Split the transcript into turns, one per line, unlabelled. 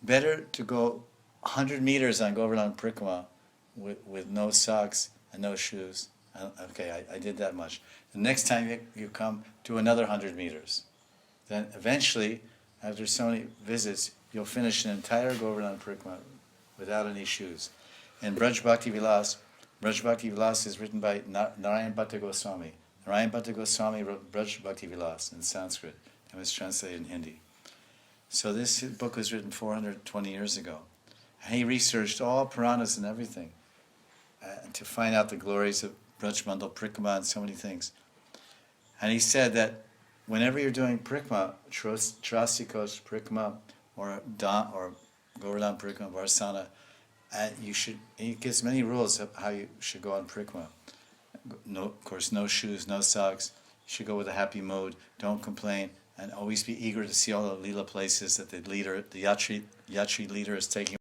better to go 100 meters on Govardhan Prikrama with no socks and no shoes. Okay, I did that much. The next time you come, do another 100 meters. Then eventually, after so many visits, you'll finish an entire Govardhan Prikrama without any shoes. And Braj Bhakti Vilas is written by Narayan Bhatta Goswami. Narayan Bhatta Goswami wrote Braj Bhakti Vilas in Sanskrit and was translated in Hindi. So this book was written 420 years ago. And he researched all Puranas and everything to find out the glories of Braj Mandal Prikrama and so many things. And he said that whenever you're doing Prikrama, Trasikos Prikrama, or Govardhan Prikrama, Varsana, he gives many rules of how you should go on Prikrama. No, of course, no shoes, no socks. You should go with a happy mood. Don't complain, and always be eager to see all the lila places that the yatri leader is taking.